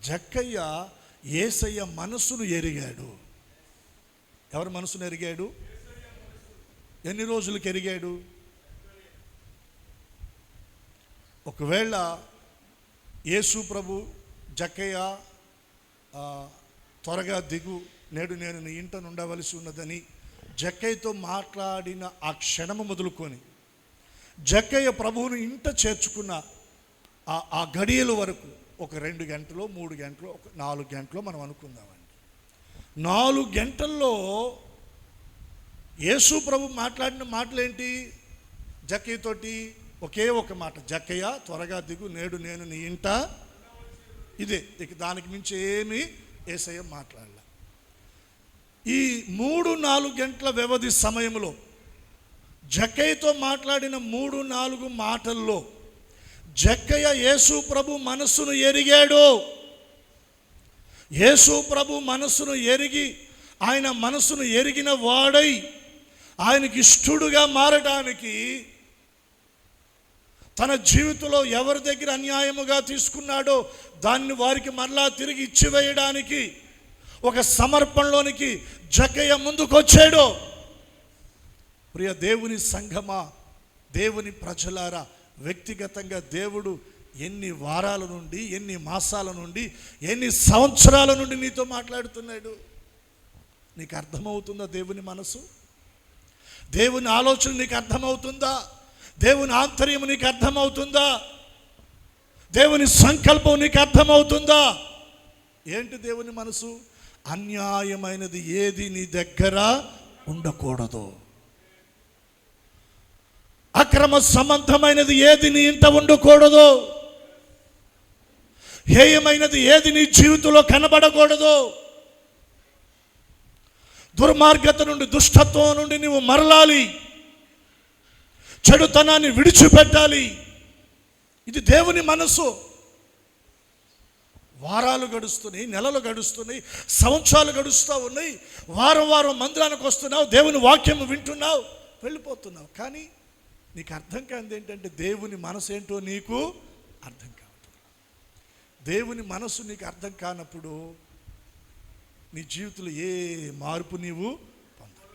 జక్కయ్య యేసయ్య మనసును ఎరిగాడు. ఎవరి మనసును ఎరిగాడు? ఎన్ని రోజులకు ఎరిగాడు? ఒకవేళ యేసు ప్రభు జక్కయ్య త్వరగా దిగు, నేడు నేను నీ ఇంట ఉండవలసి ఉన్నదని జక్కయ్యతో మాట్లాడిన ఆ క్షణము మొదలుకొని జక్కయ్య ప్రభువుని ఇంట చేర్చుకున్న ఆ గడియల వరకు ఒక 2 గంటలో 3 గంటలో ఒక 4 గంటలో మనం అనుకుందామండి. 4 గంటల్లో యేసు ప్రభు మాట్లాడిన మాటలేంటి? జక్కయ్యతోటి ఒకే ఒక మాట, జక్కయ్య త్వరగా దిగు, నేడు నేను నీ ఇంట. ఇదే, ఇక దానికి మించి ఏమీ యేసయ్య మాట్లాడలే. ఈ 3-4 గంటల వ్యవధి సమయంలో జక్కయ్యతో మాట్లాడిన 3-4 మాటల్లో జక్కయ్య యేసు ప్రభు మనస్సును ఎరిగాడు. యేసు ప్రభు మనస్సును ఎరిగి, ఆయన మనస్సును ఎరిగిన వాడై ఆయనకి ఇష్టడుగా మారడానికి, తన జీవితంలో ఎవరి దగ్గర అన్యాయముగా తీసుకున్నాడో దాన్ని వారికి మరలా తిరిగి ఇచ్చివేయడానికి ఒక సమర్పణలోనికి జక్కయ్య ముందుకొచ్చాడు. ప్రియ దేవుని సంఘమా, దేవుని ప్రజలారా, వ్యక్తిగతంగా దేవుడు ఎన్ని వారాల నుండి, ఎన్ని మాసాల నుండి, ఎన్ని సంవత్సరాల నుండి నీతో మాట్లాడుతున్నాడు? నీకు అర్థమవుతుందా దేవుని మనసు? దేవుని ఆలోచన నీకు అర్థమవుతుందా? దేవుని ఆంతర్యం నీకు అర్థమవుతుందా? దేవుని సంకల్పం నీకు అర్థమవుతుందా? ఏంటి దేవుని మనసు? అన్యాయమైనది ఏది నీ దగ్గర ఉండకూడదు, అక్రమ సంబంధమైనది ఏది నీ ఇంట ఉండకూడదు, హేయమైనది ఏది నీ జీవితంలో కనబడకూడదు. దుర్మార్గత నుండి, దుష్టత్వం నుండి నువ్వు మరలాలి, చెడుతనాన్ని విడిచిపెట్టాలి. ఇది దేవుని మనసు. వారాలు గడుస్తున్నాయి, నెలలు గడుస్తున్నాయి, సంవత్సరాలు గడుస్తూ ఉన్నాయి. వారం వారం మందిరానికి వస్తున్నావు, దేవుని వాక్యం వింటున్నావు, వెళ్ళిపోతున్నావు. కానీ నీకు అర్థం కానిది ఏంటంటే దేవుని మనసు ఏంటో నీకు అర్థం కావట్లేదు. దేవుని మనసు నీకు అర్థం కానప్పుడు నీ జీవితంలో ఏ మార్పు నీవు పొందవు.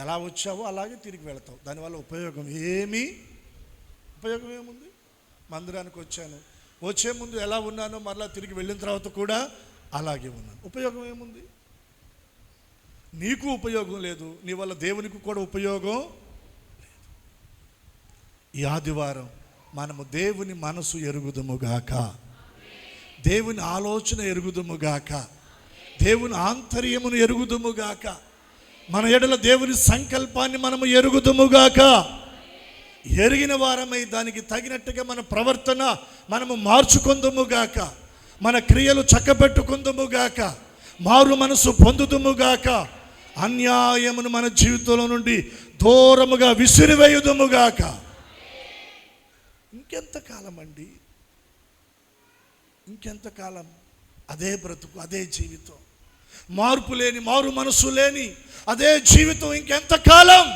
ఎలా వచ్చావో అలాగే తిరిగి వెళతావు. దానివల్ల ఉపయోగం ఏముంది? మందిరానికి వచ్చాను, వచ్చే ముందు ఎలా ఉన్నానో మరలా తిరిగి వెళ్ళిన తర్వాత కూడా అలాగే ఉన్నాను. ఉపయోగం ఏముంది? నీకు ఉపయోగం లేదు, నీ వల్ల దేవునికి కూడా ఉపయోగం లేదు. ఈ ఆదివారం మనము దేవుని మనసు ఎరుగుదుముగాక, దేవుని ఆలోచన ఎరుగుదుముగాక, దేవుని ఆంతర్యమును ఎరుగుదుముగాక, మన ఎడల దేవుని సంకల్పాన్ని మనము ఎరుగుదుముగాక. ఎరిగిన వారమై దానికి తగినట్టుగా మన ప్రవర్తన మనము మార్చుకుందుముగాక, మన క్రియలు చక్కబెట్టుకుందుముగాక, మారు మనసు పొందుదుముగాక, అన్యాయమును మన జీవితంలో నుండి దూరముగా విసిరివేయుదుముగాక. ఇంకెంతకాలం అండి? ఇంకెంతకాలం అదే బ్రతుకు, అదే జీవితం, మార్పు లేని, మారు మనసు లేని అదే జీవితం ఇంకెంతకాలం?